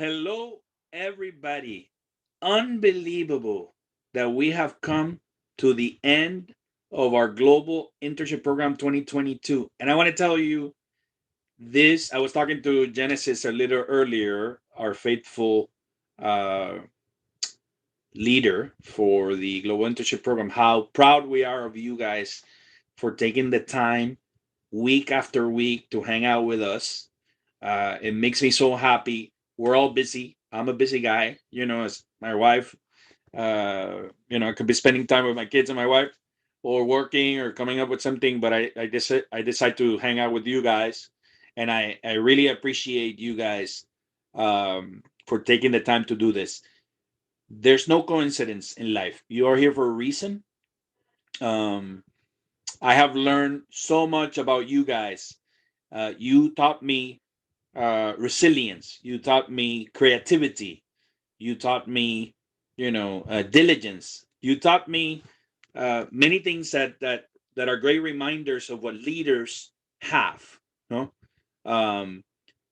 Hello, everybody. Unbelievable that we have come to the end of our Global Internship Program 2022. And I want to tell you this. I was talking to Genesis a little earlier, our faithful uh, leader for the Global Internship Program, how proud we are of you guys for taking the time week after week to hang out with us. It makes me so happy. We're all busy. I'm a busy guy, as my wife. I could be spending time with my kids and my wife, or working, or coming up with something. But I decide to hang out with you guys, and I really appreciate you guys for taking the time to do this. There's no coincidence in life. You are here for a reason. Um, I have learned so much about you guys. You taught me resilience. You taught me creativity. You taught me, diligence. You taught me many things that are great reminders of what leaders have. No, um,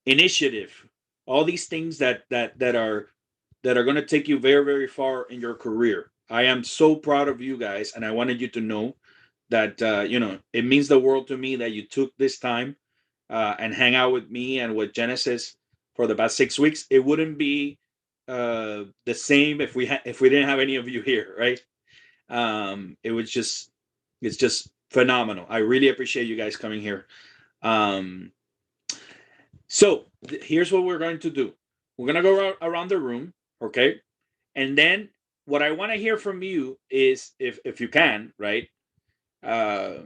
initiative. All these things that are going to take you very, very far in your career. I am so proud of you guys, and I wanted you to know that it means the world to me that you took this time and hang out with me and with Genesis for the past 6 weeks. It wouldn't be the same if we didn't have any of you here, right? It was just it's just phenomenal. I really appreciate you guys coming here. Um, Here's what we're going to do. We're gonna go around the room, okay? And then what I want to hear from you is, if you can, right? Uh,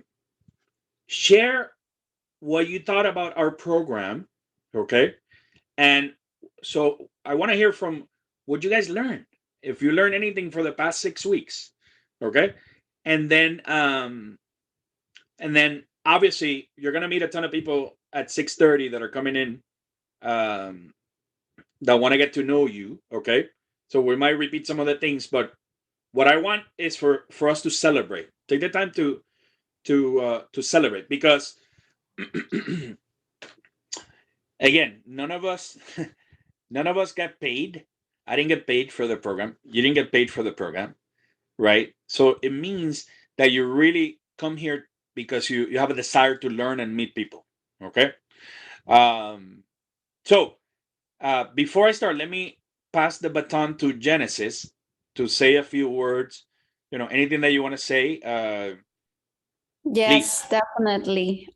Share what you thought about our program, okay? And so I want to hear from what you guys learned. If you learned anything for the past 6 weeks, okay? And then obviously you're gonna meet a ton of people at 6:30 that are coming in, um, that want to get to know you, okay? So we might repeat some of the things, but what I want is for us to celebrate. Take the time to celebrate, because again, none of us get paid. I didn't get paid for the program. You didn't get paid for the program, right? So it means that you really come here because you have a desire to learn and meet people. Okay. Um, so before I start, let me pass the baton to Genesis to say a few words. Anything that you want to say, please. Yes, definitely.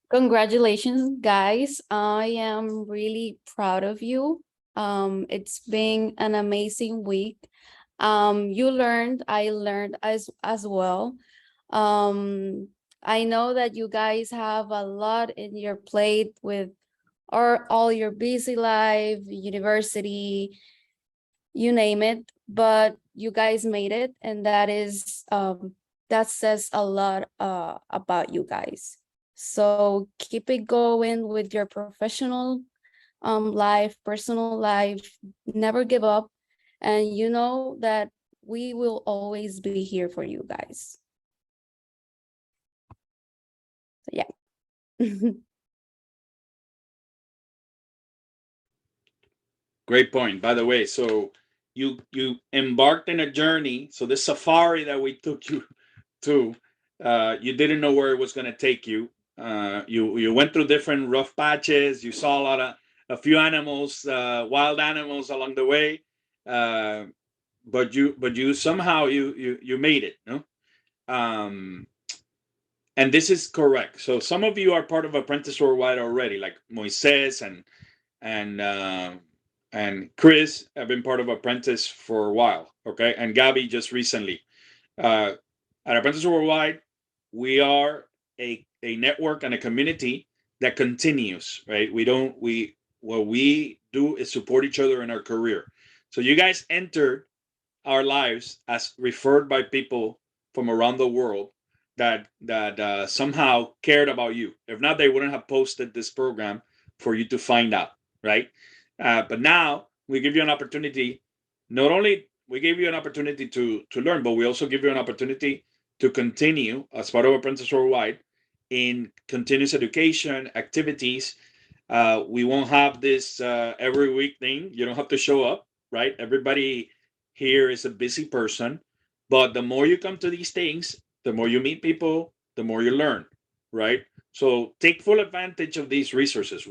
Congratulations, guys. I am really proud of you. It's been an amazing week. I learned as well. Um, I know that you guys have a lot in your plate with all your busy life, university, you name it, but you guys made it, and that says a lot about you guys. So keep it going with your professional life, personal life. Never give up, and you know that we will always be here for you guys. So yeah. Great point. By the way, so you embarked in a journey. So this safari that we took you to, you didn't know where it was going to take you. You went through different rough patches. You saw a few animals, wild animals along the way, uh, but you somehow you made it. No, um, and this is correct. So some of you are part of Apprentice Worldwide already, like Moises and Chris have been part of Apprentice for a while, okay, and Gabby just recently. Uh, at Apprentice Worldwide, we are a network and a community that continues, right? We don't we What we do is support each other in our career. So you guys entered our lives as referred by people from around the world that somehow cared about you. If not, they wouldn't have posted this program for you to find out, right? But now we give you an opportunity. Not only we give you an opportunity to learn, but we also give you an opportunity to continue as part of Apprentice Worldwide in continuous education activities, We won't have this every week thing. You don't have to show up, right? Everybody here is a busy person, but the more you come to these things, the more you meet people, the more you learn, right? So take full advantage of these resources.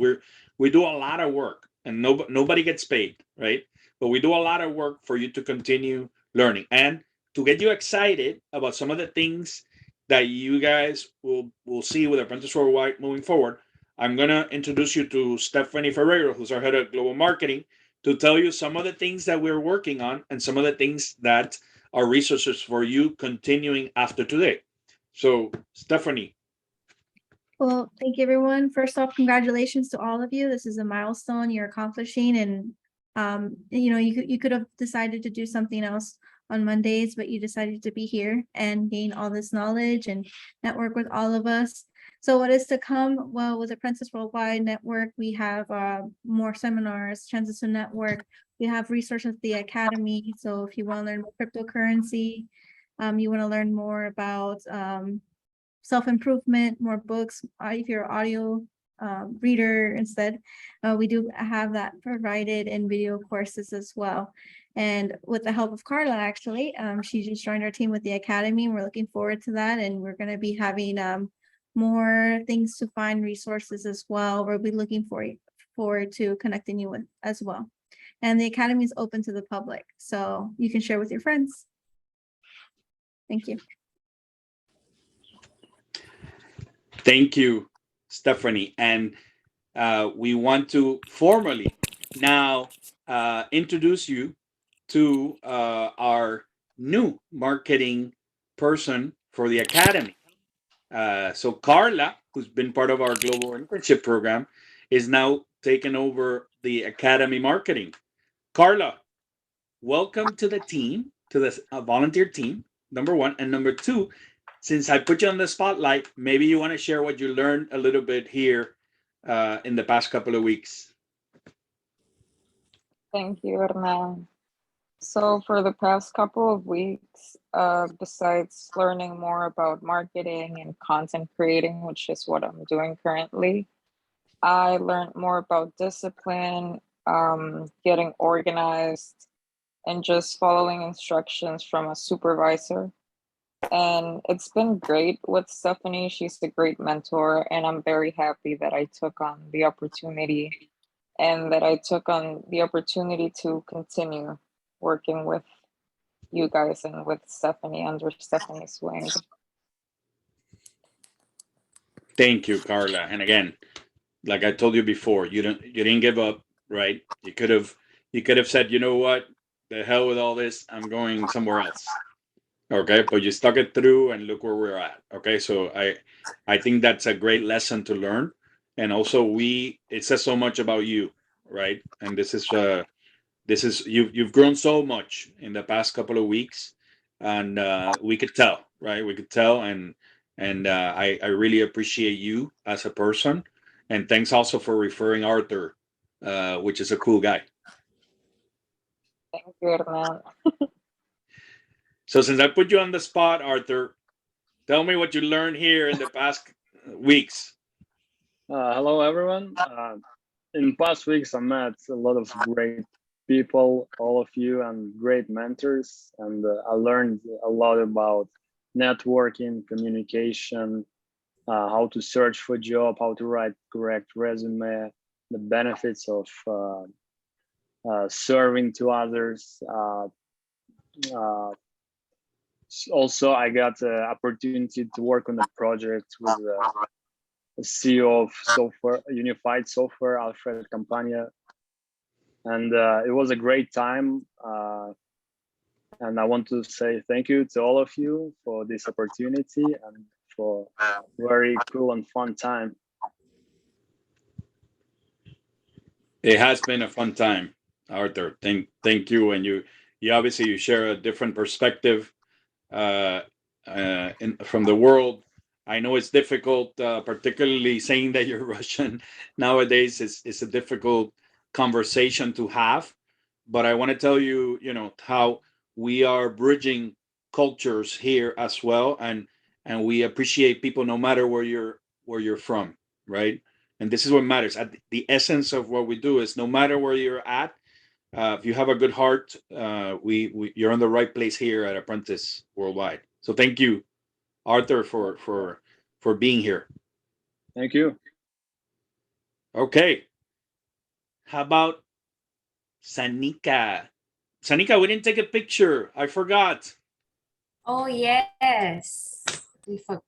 We do a lot of work, and nobody gets paid, right? But we do a lot of work for you to continue learning and to get you excited about some of the things that you guys will see with Apprentice Worldwide moving forward. I'm going to introduce you to Stephanie Ferreiro, who's our head of global marketing, to tell you some of the things that we're working on and some of the things that are resources for you continuing after today. So, Stephanie. Well, thank you, everyone. First off, congratulations to all of you. This is a milestone you're accomplishing, and you could have decided to do something else on Mondays, but you decided to be here and gain all this knowledge and network with all of us. So what is to come? Well, with the Apprentice Worldwide Network, we have more seminars, chances to network. We have resources at the Academy. So if you want to learn about cryptocurrency, you want to learn more about self-improvement, more books, if you're an audio reader instead, we do have that provided in video courses as well. And with the help of Carla, actually, she just joined our team with the Academy, and we're looking forward to that. And we're going to be having more things to find resources as well. We'll be looking forward to connecting you with as well. And the Academy is open to the public, so you can share with your friends. Thank you. Thank you, Stephanie. And we want to formally now introduce you to our new marketing person for the Academy. So Carla, who's been part of our global internship program, is now taking over the Academy marketing. Carla, welcome to the team, to the volunteer team, number one. And number two, since I put you on the spotlight, maybe you want to share what you learned a little bit here in the past couple of weeks. Thank you, Hernan. So for the past couple of weeks, besides learning more about marketing and content creating, which is what I'm doing currently, I learned more about discipline, getting organized, and just following instructions from a supervisor. And it's been great with Stephanie. She's a great mentor, and I'm very happy that I took on the opportunity to continue working with you guys and with Stephanie under Stephanie's wing. Thank you, Carla. And again, like I told you before, you didn't give up, right? You could have said, you know what, the hell with all this, I'm going somewhere else. Okay, but you stuck it through, and look where we're at. Okay, so I think that's a great lesson to learn, and also it says so much about you, right? And this is you've grown so much in the past couple of weeks, and we could tell, right? We could tell, and I really appreciate you as a person, and thanks also for referring Arthur, which is a cool guy. Thank you, Hernan. So since I put you on the spot, Arthur, tell me what you learned here in the past weeks. Hello, everyone. In past weeks, I met a lot of great people, all of you, and great mentors. And I learned a lot about networking, communication, how to search for a job, how to write correct resume, the benefits of serving to others. Also, I got the opportunity to work on a project with the CEO of Unified Software, Alfred Campagna. And it was a great time. And I want to say thank you to all of you for this opportunity and for a very cool and fun time. It has been a fun time, Arthur. Thank you. And you obviously you share a different perspective from the world. I know it's difficult, particularly saying that you're Russian nowadays. It's a difficult conversation to have, but I want to tell you, how we are bridging cultures here as well, and we appreciate people no matter where you're from, right? And this is what matters. At the essence of what we do is no matter where you're at, if you have a good heart, you're in the right place here at Apprentice Worldwide. So thank you, Arthur, for being here. Thank you. Okay. How about Sanika? Sanika, we didn't take a picture. I forgot. Oh, yes. We forgot.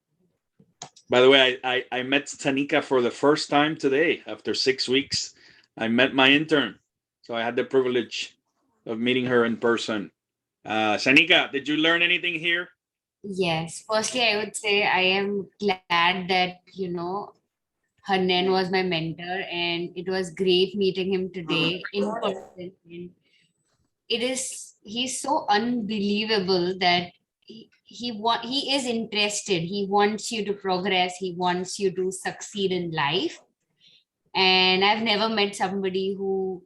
By the way, I met Sanika for the first time today after 6 weeks. I met my intern. So I had the privilege of meeting her in person. Sanika, did you learn anything here? Yes. Firstly, I would say I am glad that, Hernan was my mentor, and it was great meeting him today in person. And he's so unbelievable that he is interested. He wants you to progress. He wants you to succeed in life. And I've never met somebody who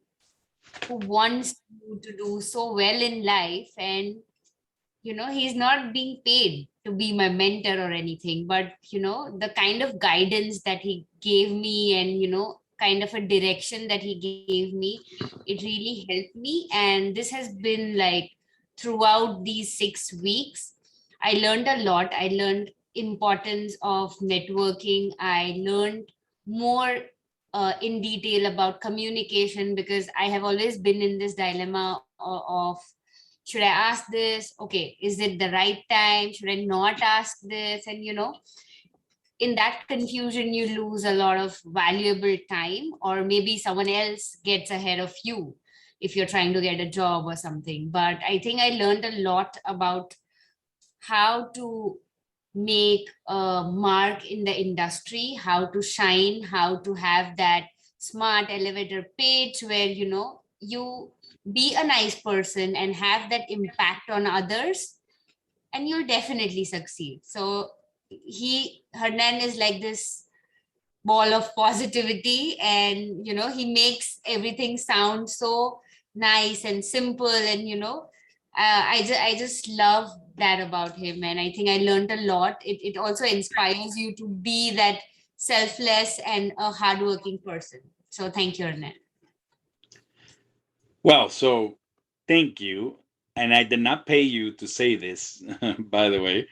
wants you to do so well in life, and he's not being paid to be my mentor or anything, but the kind of guidance that he gave me, and kind of a direction that he gave me, it really helped me. And this has been like throughout these 6 weeks, I learned a lot. I learned importance of networking. I learned more in detail about communication, because I have always been in this dilemma of should I ask this? Okay, is it the right time? Should I not ask this? And in that confusion, you lose a lot of valuable time, or maybe someone else gets ahead of you if you're trying to get a job or something. But I think I learned a lot about how to make a mark in the industry, how to shine, how to have that smart elevator pitch where you be a nice person and have that impact on others, and you'll definitely succeed. So Hernan is like this ball of positivity, and he makes everything sound so nice and simple, and I just love that about him, and I think I learned a lot. It also inspires you to be that selfless and a hardworking person. So thank you, Hernan. Well, so thank you. And I did not pay you to say this, by the way.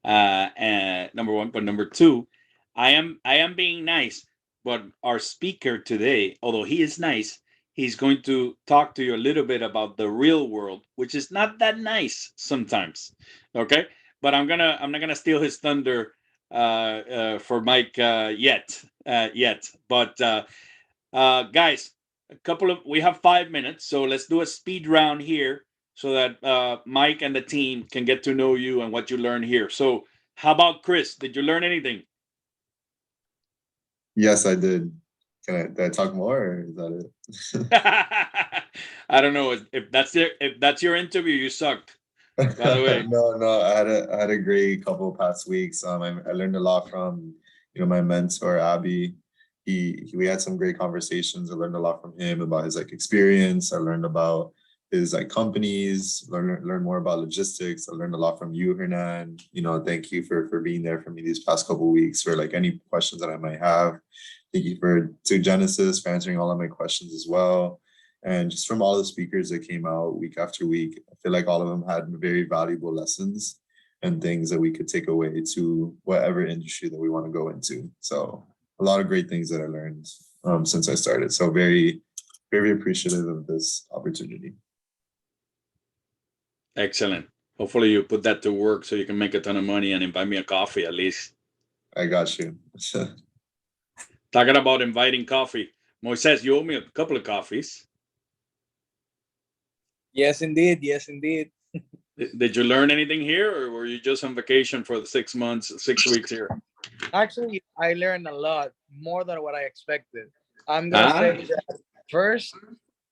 And number one, but number two, I am being nice. But our speaker today, although he is nice, he's going to talk to you a little bit about the real world, which is not that nice sometimes. Okay, but I'm not gonna steal his thunder for Mike yet. But guys, we have 5 minutes, so let's do a speed round here so that Mike and the team can get to know you and what you learned here. So how about Chris? Did you learn anything? Yes, I did. Did I talk more, or is that it? I don't know if that's your interview. You sucked. By the way. No, I had a great couple of past weeks. I learned a lot from my mentor Abby. We had some great conversations. I learned a lot from him about his experience. I learned about his companies. Learn more about logistics. I learned a lot from you, Hernan. Thank you for being there for me these past couple of weeks for any questions that I might have. Thank you to Genesis for answering all of my questions as well. And just from all the speakers that came out week after week, I feel like all of them had very valuable lessons and things that we could take away to whatever industry that we want to go into. So a lot of great things that I learned since I started. So very, very appreciative of this opportunity. Excellent. Hopefully you put that to work so you can make a ton of money and invite me a coffee at least. I got you. Talking about inviting coffee. Moises, you owe me a couple of coffees. Yes, indeed. Yes, indeed. Did you learn anything here, or were you just on vacation for the 6 months, 6 weeks here? Actually, I learned a lot more than what I expected. I'm gonna say that first,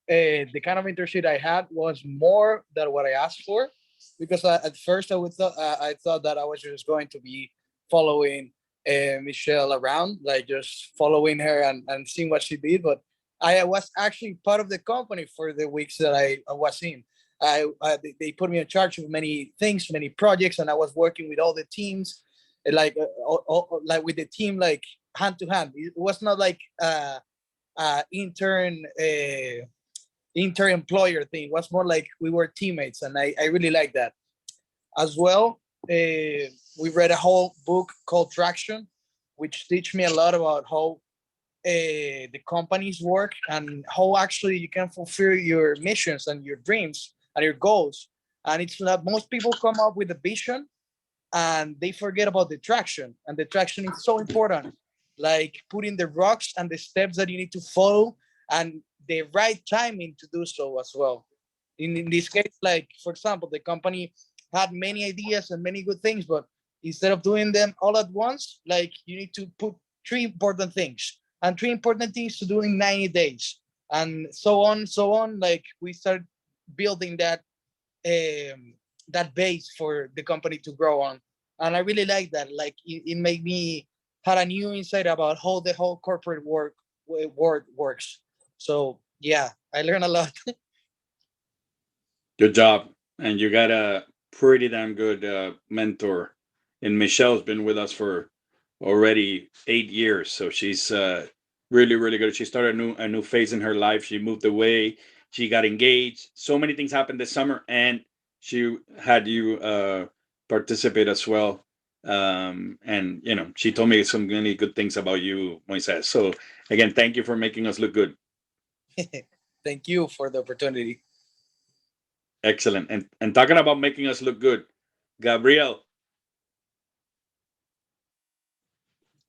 the kind of internship I had was more than what I asked for, because at first I thought that I was just going to be following Michelle around, like just following her and seeing what she did. But I was actually part of the company for the weeks that I was in. They put me in charge of many things, many projects, and I was working with all the teams, like with the team, like hand to hand. It was not like intern employer thing. It was more like we were teammates, and I really like that as well. We read a whole book called Traction, which teach me a lot about how the companies work and how actually you can fulfill your missions and your dreams and your goals. And it's not, most people come up with a vision and they forget about the traction, and the traction is so important, like putting the rocks and the steps that you need to follow and the right timing to do so as well. In this case, like for example, the company had many ideas and many good things, but instead of doing them all at once, like you need to put three important things and three important things to do in 90 days, and so on. Like we start building that base for the company to grow on. And I really like that. Like it made me had a new insight about how the whole corporate world works. So yeah, I learned a lot. Good job. And you got a pretty damn good mentor. And Michelle's been with us for already 8 years. So she's really, really good. She started a new phase in her life. She moved away. She got engaged. So many things happened this summer. And she had you participate as well. And, you know, she told me some really good things about you, Moises. So, again, thank you for making us look good. Thank you for the opportunity. Excellent. And talking about making us look good, Gabriel.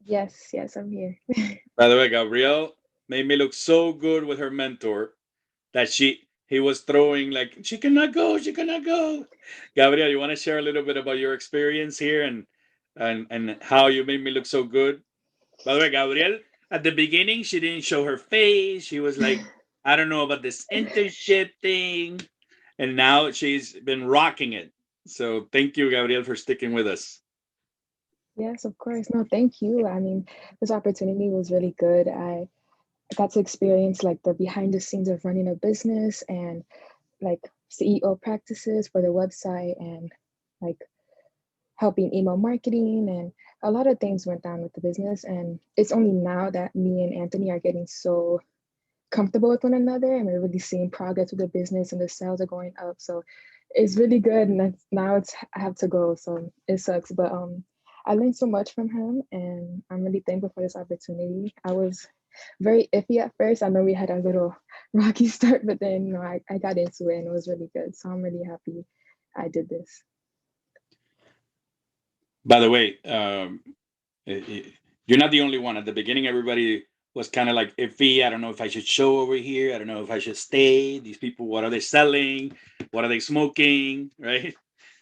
Yes, yes, I'm here. By the way, Gabriel made me look so good with her mentor that he was throwing like she cannot go, she cannot go. Gabriel, you want to share a little bit about your experience here and how you made me look so good? By the way, Gabriel, at the beginning, she didn't show her face. She was like, I don't know about this internship thing. And now she's been rocking it. So thank you, Gabriel, for sticking with us. Yes, of course. No, thank you. I mean, this opportunity was really good. I got to experience like the behind the scenes of running a business and like CEO practices for the website and like helping email marketing, and a lot of things went down with the business. And it's only now that me and Anthony are getting so comfortable with one another and we're really seeing progress with the business and the sales are going up. So it's really good. And now I have to go. So it sucks. But I learned so much from him and I'm really thankful for this opportunity. I was very iffy at first. I know we had a little rocky start, but then you know I got into it and it was really good. So I'm really happy I did this. By the way, you're not the only one. At the beginning, everybody was kind of like iffy. I don't know if I should show over here. I don't know if I should stay. These people, what are they selling? What are they smoking? Right?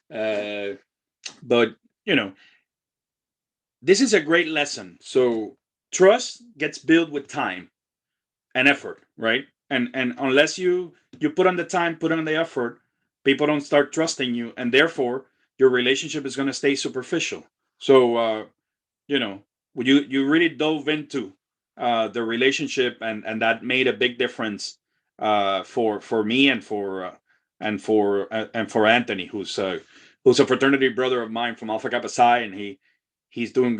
But you know, this is a great lesson. So trust gets built with time and effort, right? And unless you put on the time, put on the effort, people don't start trusting you, and therefore your relationship is going to stay superficial. So you know, you really dove into the relationship, and that made a big difference for me and for Anthony, who's a fraternity brother of mine from Alpha Kappa Psi, and he's doing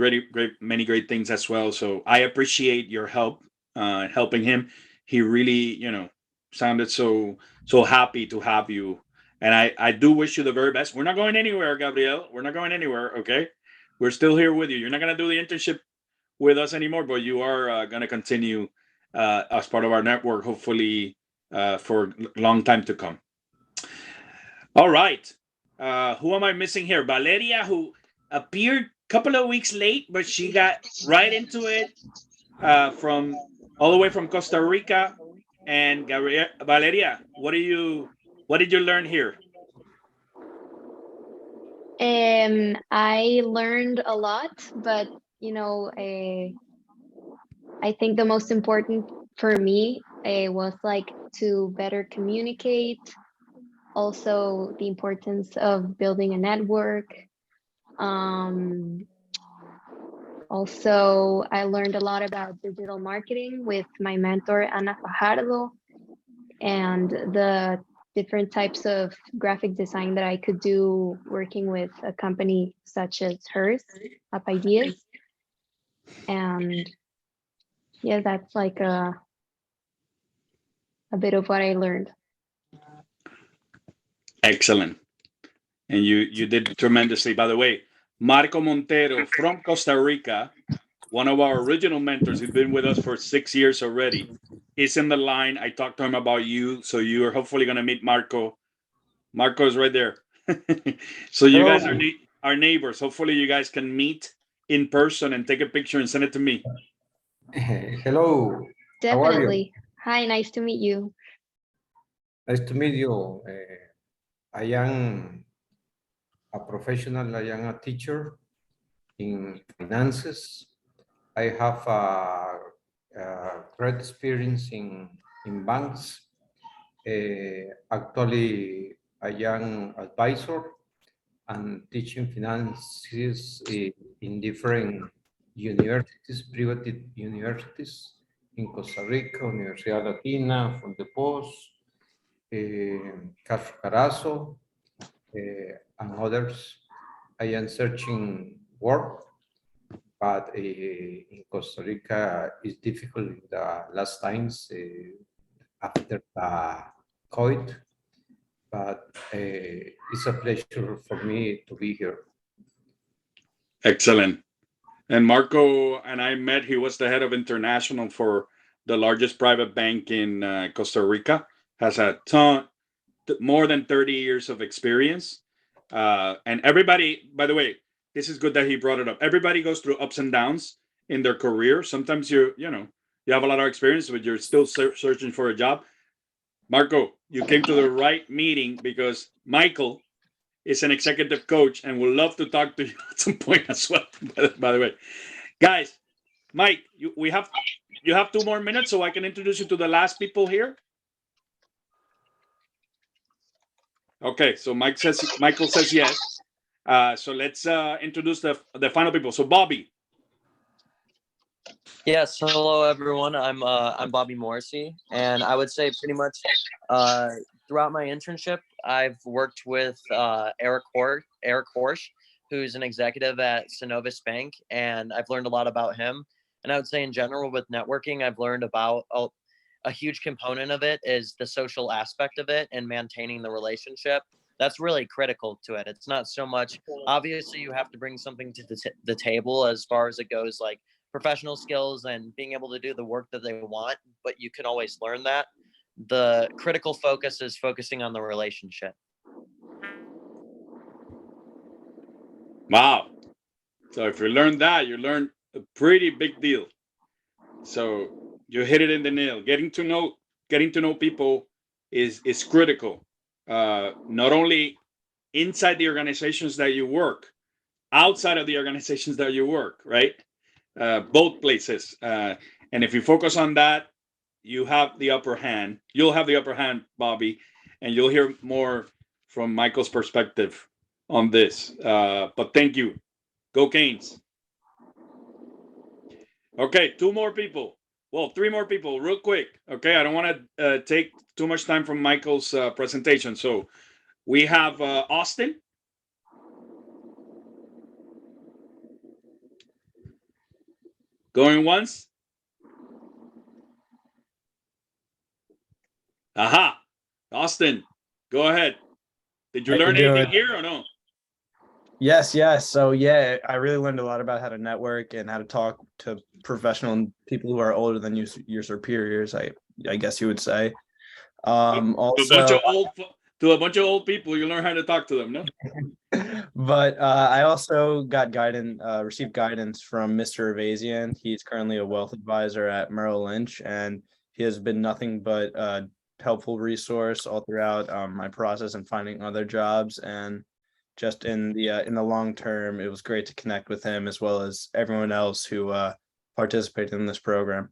many great things as well. So I appreciate your help helping him. He really, you know, sounded so happy to have you, and I do wish you the very best. We're not going anywhere, Gabriel. We're not going anywhere. Okay, we're still here with you. You're not going to do the internship with us anymore, but you are going to continue as part of our network, hopefully for a long time to come. All right. Who am I missing here? Valeria, who appeared a couple of weeks late, but she got right into it from all the way from Costa Rica. And Valeria, what did you learn here? I learned a lot, but you know, I think the most important for me was like to better communicate, also the importance of building a network. Also, I learned a lot about digital marketing with my mentor, Ana Fajardo, and the different types of graphic design that I could do working with a company such as hers, Up Ideas. And yeah, that's like a bit of what I learned. Excellent. And you did tremendously. By the way, Marco Montero from Costa Rica, one of our original mentors, who's been with us for 6 years already, is in the line. I talked to him about you, so you are hopefully going to meet Marco. Marco is right there. So you guys are neighbors. Hopefully you guys can meet in person and take a picture and send it to me. Hello. How are you? Definitely. Hi, nice to meet you. Nice to meet you. I am a professional. I am a teacher in finances. I have a great experience in banks. Actually, I am advisor and teaching finances in different universities, private universities in Costa Rica, Universidad Latina, Fontepos, Castro Carazo, and others. I am searching work, but in Costa Rica it's difficult in the last times after the COVID, but it's a pleasure for me to be here. Excellent. And Marco and I met. He was the head of international for the largest private bank in Costa Rica. Has a ton, more than 30 years of experience. And everybody, by the way, this is good that he brought it up. Everybody goes through ups and downs in their career. Sometimes you have a lot of experience, but you're still searching for a job. Marco, you came to the right meeting because Michael is an executive coach and would love to talk to you at some point as well. By the way, guys, Mike, you have 2 more minutes so I can introduce you to the last people here. Okay, so Michael says yes. So let's introduce the final people. So Bobby. Yes, hello everyone. I'm Bobby Morrissey, and I would say pretty much throughout my internship, I've worked with Eric Horsch, who's an executive at Synovus Bank, and I've learned a lot about him. And I would say in general with networking, I've learned about a huge component of it is the social aspect of it and maintaining the relationship. That's really critical to it. It's not so much, obviously you have to bring something to the table as far as it goes, like professional skills and being able to do the work that they want, but you can always learn that. The critical focus is focusing on the relationship. Wow. So if you learn that, you learn a pretty big deal. So you hit it in the nail. Getting to know people is critical. Not only inside the organizations that you work, outside of the organizations that you work, right? Both places. And if you focus on that, you have the upper hand. You'll have the upper hand, Bobby, and you'll hear more from Michael's perspective on this. But thank you. Go Canes. Okay, 2 more people. Well, 3 more people, real quick. Okay, I don't want to take too much time from Michael's presentation. So we have Austin. Going once. Aha, Austin, go ahead. Did you learn anything here or no? Yes. So yeah, I really learned a lot about how to network and how to talk to professional people who are older than you, your superiors. I guess you would say. Also, to a bunch of old people, you learn how to talk to them, no? But I also got received guidance from Mr. Avazian. He's currently a wealth advisor at Merrill Lynch, and he has been nothing but a helpful resource all throughout my process and finding other jobs. And just in the long term, it was great to connect with him as well as everyone else who participated in this program.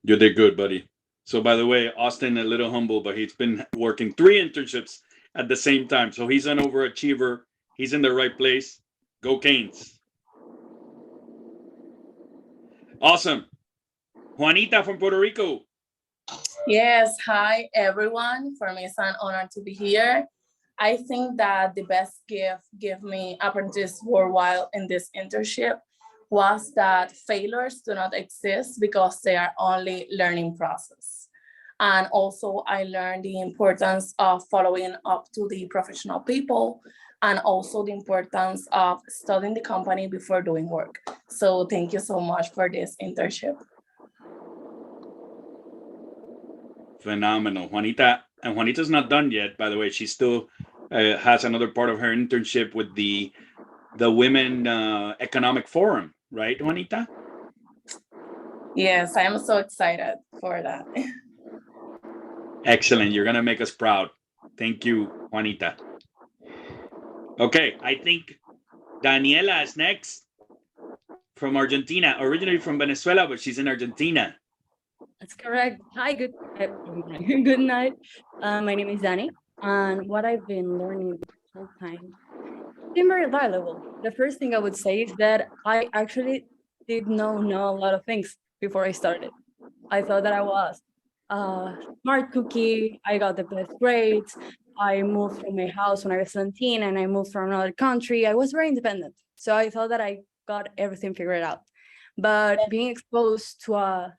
You did good, buddy. So by the way, Austin, a little humble, but he's been working 3 internships at the same time. So he's an overachiever. He's in the right place. Go Canes. Awesome. Juanita from Puerto Rico. Yes, hi everyone. For me, it's an honor to be here. I think that the best gift give me apprentices worldwide in this internship was that failures do not exist because they are only learning process. And also I learned the importance of following up to the professional people and also the importance of studying the company before doing work. So thank you so much for this internship. Phenomenal, Juanita. And Juanita's not done yet, by the way. She still has another part of her internship with the Women Economic Forum, right, Juanita? Yes, I am so excited for that. Excellent. You're going to make us proud. Thank you, Juanita. Okay, I think Daniela is next from Argentina, originally from Venezuela, but she's in Argentina. That's correct. Hi, good good night. My name is Dani, and what I've been learning this whole time been very valuable. The first thing I would say is that I actually did not know a lot of things before I started. I thought that I was a smart cookie. I got the best grades. I moved from my house when I was 17 and I moved from another country. I was very independent. So I thought that I got everything figured out. But being exposed to a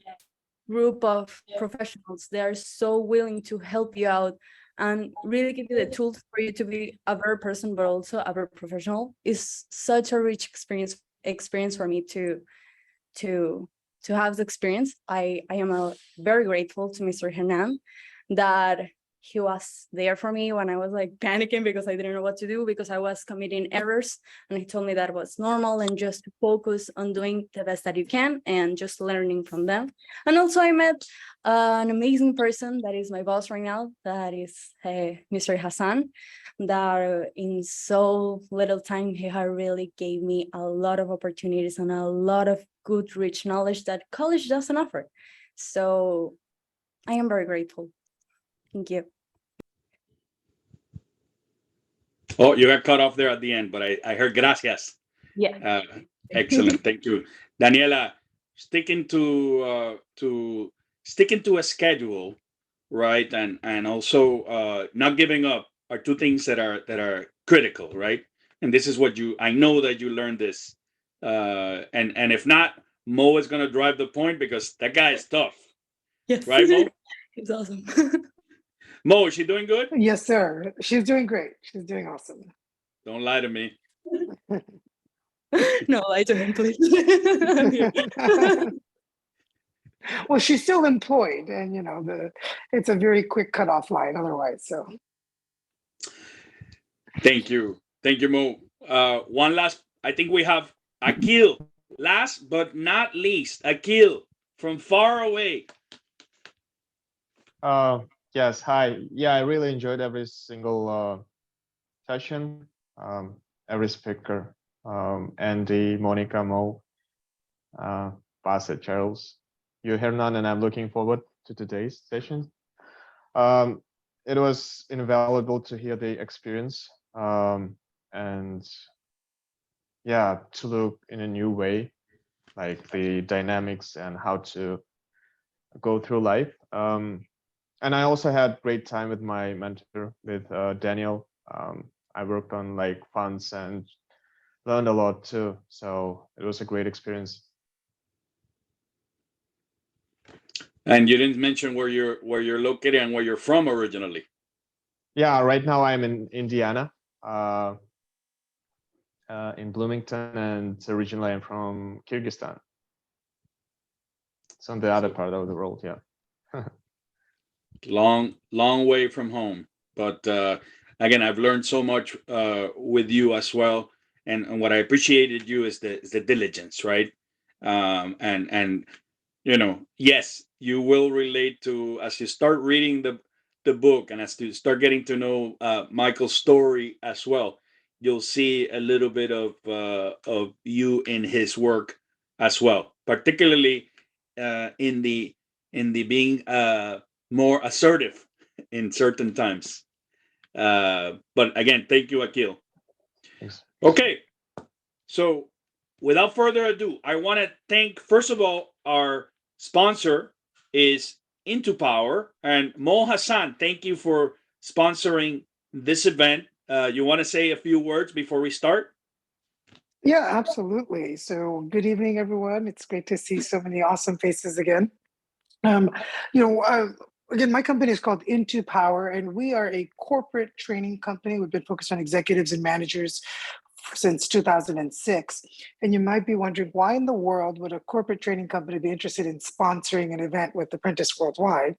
group of professionals, they are so willing to help you out and really give you the tools for you to be a better person, but also a better professional, is such a rich experience for me to have the experience. I am very grateful to Mr. Hernan that he was there for me when I was like panicking because I didn't know what to do because I was committing errors, and he told me that was normal and just to focus on doing the best that you can and just learning from them. And also I met an amazing person that is my boss right now, that is Mr. Hassan, that in so little time he had really gave me a lot of opportunities and a lot of good rich knowledge that college doesn't offer. So I am very grateful. Thank you. Oh, you got cut off there at the end, but I heard gracias. Yeah. Excellent. Thank you. Daniela, sticking to a schedule, right? And also not giving up are two things that are critical, right? And this is what I know that you learned this. And if not, Mo is gonna drive the point because that guy is tough. Yes. Right, Mo? He's awesome. Mo, is she doing good? Yes, sir. She's doing great. She's doing awesome. Don't lie to me. No, lie to him, please. Well, she's still employed, and it's a very quick cutoff line otherwise. So Thank you, Mo. One last. I think we have Akil. Last but not least, Akil from far away. Yes, hi. Yeah, I really enjoyed every single session, every speaker, Andy, Monica, Mo, Bassett, Charles, you, Hernan, and I'm looking forward to today's session. It was invaluable to hear the experience and yeah, to look in a new way, like the dynamics and how to go through life. And I also had great time with my mentor, with Daniel. I worked on like funds and learned a lot too. So it was a great experience. And you didn't mention where you're located and where you're from originally. Yeah, right now I'm in Indiana, in Bloomington, and originally I'm from Kyrgyzstan. It's on the other part of the world, yeah. long way from home, but again, I've learned so much with you as well, and what I appreciated you is the diligence, right? And yes, you will relate to, as you start reading the book and as you start getting to know Michael's story as well, you'll see a little bit of you in his work as well, particularly in the being more assertive in certain times. But again, thank you, Akil. Thanks. Okay, so without further ado, I want to thank, first of all, our sponsor is Into Power, and Mo Hassan, thank you for sponsoring this event. You want to say a few words before we start? Yeah, absolutely. So good evening, everyone. It's great to see so many awesome faces again. Um, you know, again, my company is called Into Power, and we are a corporate training company. We've been focused on executives and managers since 2006. And you might be wondering, why in the world would a corporate training company be interested in sponsoring an event with Apprentice Worldwide?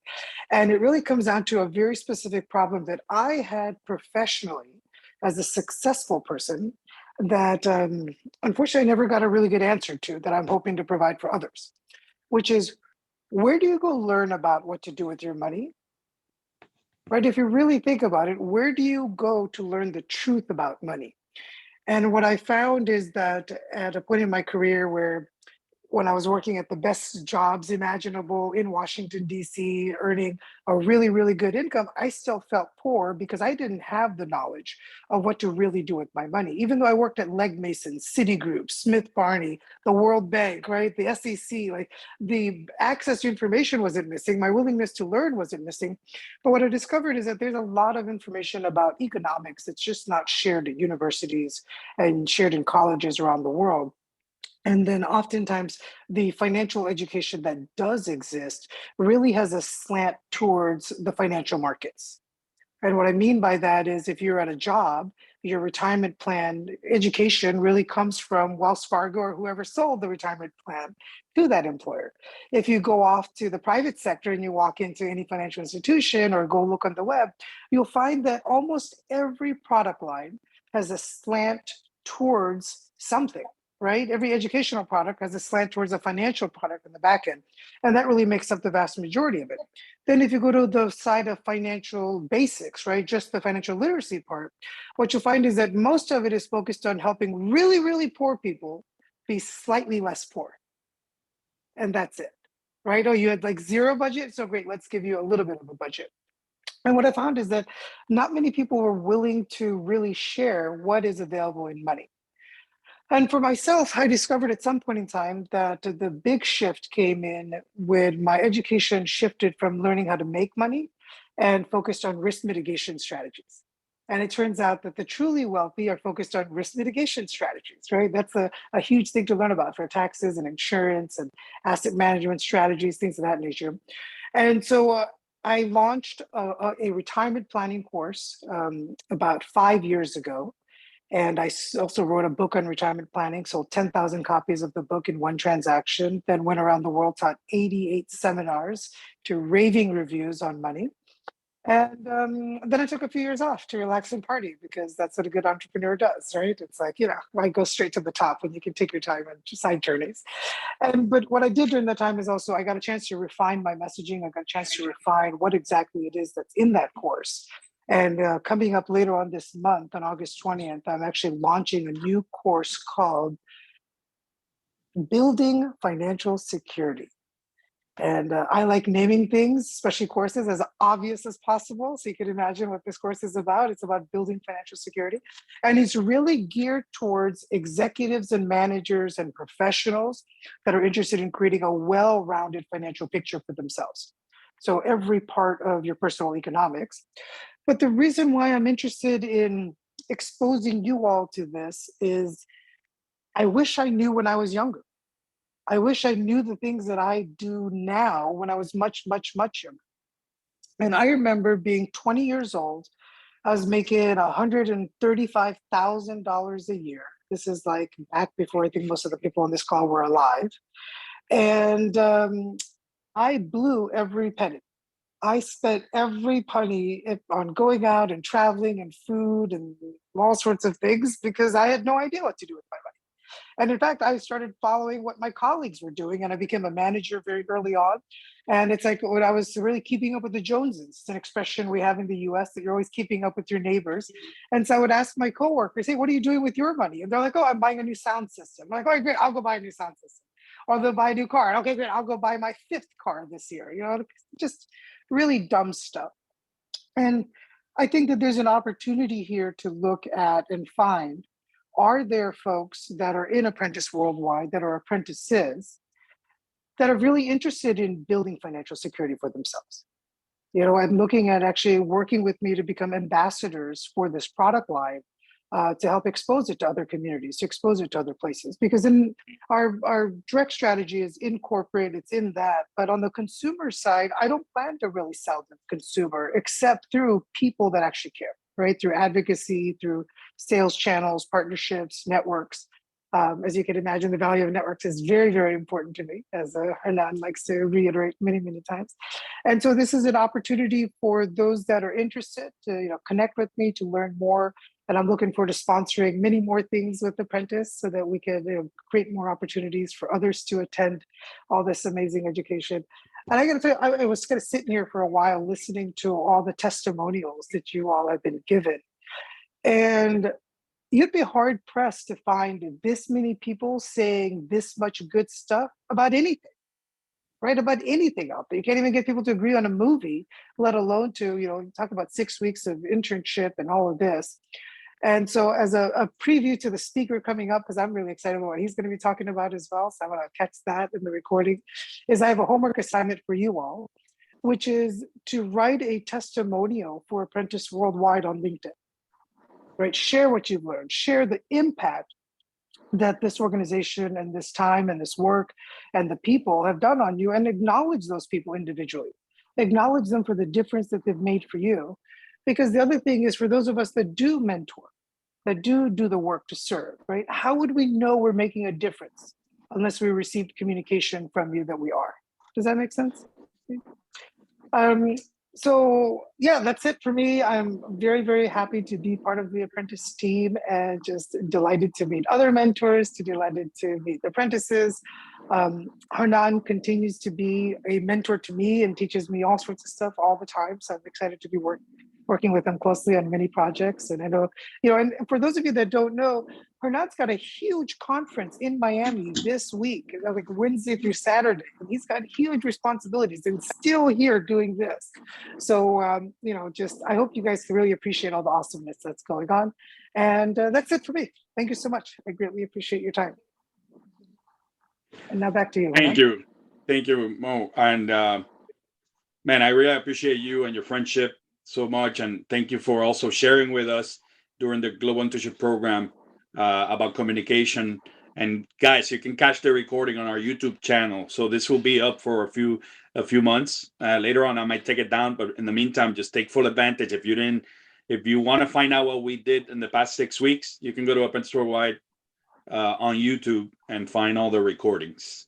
And it really comes down to a very specific problem that I had professionally as a successful person that unfortunately I never got a really good answer to, that I'm hoping to provide for others, which is, where do you go learn about what to do with your money? Right? If you really think about it, where do you go to learn the truth about money? And what I found is that at a point in my career where, when I was working at the best jobs imaginable in Washington, D.C., earning a really, really good income, I still felt poor because I didn't have the knowledge of what to really do with my money. Even though I worked at Legg Mason, Citigroup, Smith Barney, the World Bank, right, the SEC, like the access to information wasn't missing, my willingness to learn wasn't missing. But what I discovered is that there's a lot of information about economics that's just not shared at universities and shared in colleges around the world. And then oftentimes the financial education that does exist really has a slant towards the financial markets. And what I mean by that is, if you're at a job, your retirement plan education really comes from Wells Fargo or whoever sold the retirement plan to that employer. If you go off to the private sector and you walk into any financial institution or go look on the web, you'll find that almost every product line has a slant towards something, right? Every educational product has a slant towards a financial product in the back end. And that really makes up the vast majority of it. Then if you go to the side of financial basics, right, just the financial literacy part, what you'll find is that most of it is focused on helping really, really poor people be slightly less poor. And that's it, right? Oh, you had like zero budget? So great, let's give you a little bit of a budget. And what I found is that not many people were willing to really share what is available in money. And for myself, I discovered at some point in time that the big shift came in when my education shifted from learning how to make money and focused on risk mitigation strategies. And it turns out that the truly wealthy are focused on risk mitigation strategies, right? That's a huge thing to learn about for taxes and insurance and asset management strategies, things of that nature. And so I launched a retirement planning course about 5 years ago. And I also wrote a book on retirement planning, sold 10,000 copies of the book in one transaction, then went around the world, taught 88 seminars to raving reviews on money. And then I took a few years off to relax and party, because that's what a good entrepreneur does, right? It's like, why go straight to the top when you can take your time on side journeys? But what I did during that time is also I got a chance to refine my messaging. I got a chance to refine what exactly it is that's in that course. And coming up later on this month, on August 20th, I'm actually launching a new course called Building Financial Security. And I like naming things, especially courses, as obvious as possible. So you can imagine what this course is about. It's about building financial security. And it's really geared towards executives and managers and professionals that are interested in creating a well-rounded financial picture for themselves. So every part of your personal economics. But the reason why I'm interested in exposing you all to this is I wish I knew when I was younger. I wish I knew the things that I do now when I was much, much, much younger. And I remember being 20 years old. I was making $135,000 a year. This is like back before I think most of the people on this call were alive. And I blew every penny. I spent every penny on going out and traveling and food and all sorts of things because I had no idea what to do with my money. And in fact, I started following what my colleagues were doing, and I became a manager very early on. And it's like when I was really keeping up with the Joneses. It's an expression we have in the US that you're always keeping up with your neighbors. And so I would ask my coworkers, hey, what are you doing with your money? And they're like, oh, I'm buying a new sound system. I'm like, oh, great, I'll go buy a new sound system. Or they'll buy a new car. Okay, great, I'll go buy my 5th car this year. Just really dumb stuff. And I think that there's an opportunity here to look at and find, are there folks that are in Apprentice Worldwide, that are apprentices, that are really interested in building financial security for themselves? and looking at actually working with me to become ambassadors for this product line, to help expose it to other communities, to expose it to other places. Because in our direct strategy is in corporate, it's in that. But on the consumer side, I don't plan to really sell to the consumer except through people that actually care, right? Through advocacy, through sales channels, partnerships, networks. As you can imagine, the value of networks is very, very important to me, as Hernan likes to reiterate many, many times. And so this is an opportunity for those that are interested to connect with me, to learn more. And I'm looking forward to sponsoring many more things with Apprentice so that we can create more opportunities for others to attend all this amazing education. And I got to tell you, I was kind of sitting here for a while listening to all the testimonials that you all have been given. And you'd be hard pressed to find this many people saying this much good stuff about anything, right? About anything out there. You can't even get people to agree on a movie, let alone to, talk about 6 weeks of internship and all of this. And so as a preview to the speaker coming up, because I'm really excited about what he's going to be talking about as well, so I'm going to catch that in the recording, is I have a homework assignment for you all, which is to write a testimonial for Apprentice Worldwide on LinkedIn. Right? Share what you've learned, share the impact that this organization and this time and this work and the people have done on you, and acknowledge those people individually. Acknowledge them for the difference that they've made for you. Because the other thing is, for those of us that do mentor, that do the work to serve, right? How would we know we're making a difference unless we received communication from you that we are? Does that make sense? So yeah, that's it for me. I'm very, very happy to be part of the Apprentice team, and just delighted to meet other mentors, delighted to meet the apprentices. Hernan continues to be a mentor to me and teaches me all sorts of stuff all the time. So I'm excited to be working with him closely on many projects. And I know, and for those of you that don't know, Hernan's got a huge conference in Miami this week, like Wednesday through Saturday. And he's got huge responsibilities and still here doing this. So, I hope you guys can really appreciate all the awesomeness that's going on. And that's it for me. Thank you so much. I greatly appreciate your time. And now back to you. Thank you. Thank you, Mo. And man, I really appreciate you and your friendship so much. And thank you for also sharing with us during the Global Internship Program about communication. And guys, you can catch the recording on our YouTube channel. So this will be up for a few months. Later on, I might take it down, but in the meantime, just take full advantage. If you want to find out what we did in the past 6 weeks, you can go to Apprentice Worldwide on YouTube and find all the recordings.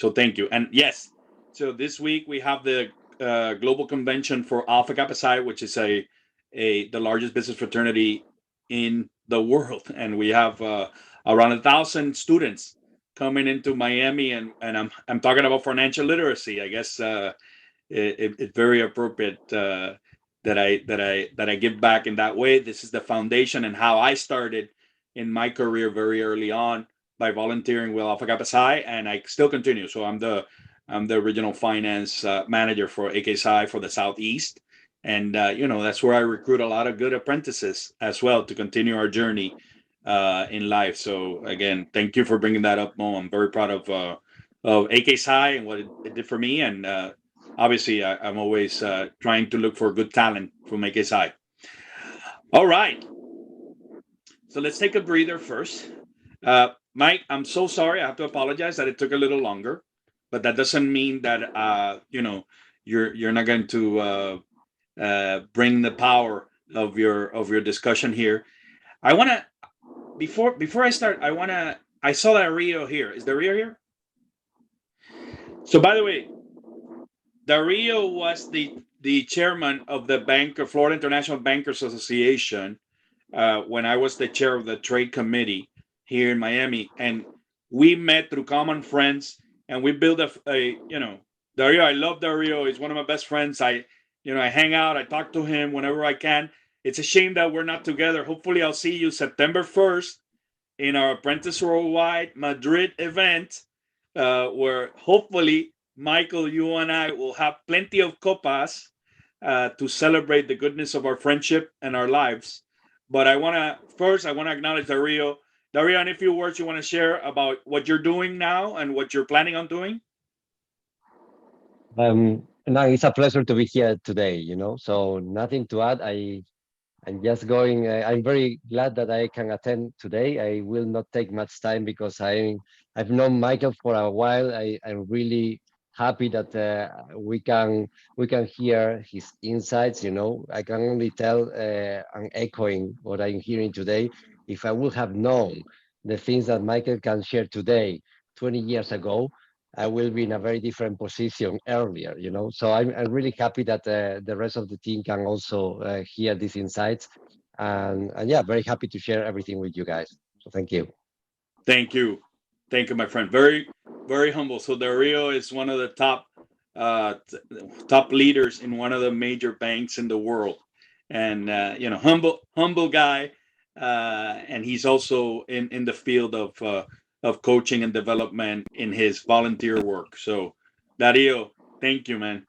So thank you. And yes, so this week we have the global convention for Alpha Kappa Psi, which is the largest business fraternity in the world, and we have around 1,000 students coming into Miami, and I'm talking about financial literacy. I guess it's very appropriate that I give back in that way. This is the foundation and how I started in my career very early on by volunteering with Alpha Kappa Psi, and I still continue. So I'm the regional finance manager for AK Psi for the Southeast. And, that's where I recruit a lot of good apprentices as well to continue our journey in life. So again, thank you for bringing that up, Mo. I'm very proud of AK Psi and what it did for me. And obviously, I'm always trying to look for good talent from AK Psi. All right. So let's take a breather first. Mike, I'm so sorry. I have to apologize that it took a little longer, but that doesn't mean that you're not going to bring the power of your discussion here. I want to before I start. I saw that Rio here. Is the Rio here? So by the way, Dario was the chairman of the Florida International Bankers Association when I was the chair of the trade committee here in Miami, and we met through common friends, and we built Dario. I love Dario. He's one of my best friends. I hang out. I talk to him whenever I can. It's a shame that we're not together. Hopefully, I'll see you September 1st in our Apprentice Worldwide Madrid event, where hopefully, Michael, you and I will have plenty of copas to celebrate the goodness of our friendship and our lives. But I want to acknowledge Dario. Dario, any few words you want to share about what you're doing now and what you're planning on doing? No, it's a pleasure to be here today, you know, so nothing to add. I'm just going, I'm very glad that I can attend today. I will not take much time because I've known Michael for a while. I'm really happy that we can hear his insights, you know. I can only tell and echoing what I'm hearing today. If I would have known the things that Michael can share today, 20 years ago, I will be in a very different position earlier, you know. So I'm really happy that the rest of the team can also hear these insights, and yeah, very happy to share everything with you guys. So thank you. Thank you. Thank you, my friend. Very, very humble. So Dario is one of the uh, top leaders in one of the major banks in the world, and humble guy. And he's also in the field of coaching and development in his volunteer work. So Dario, thank you, man.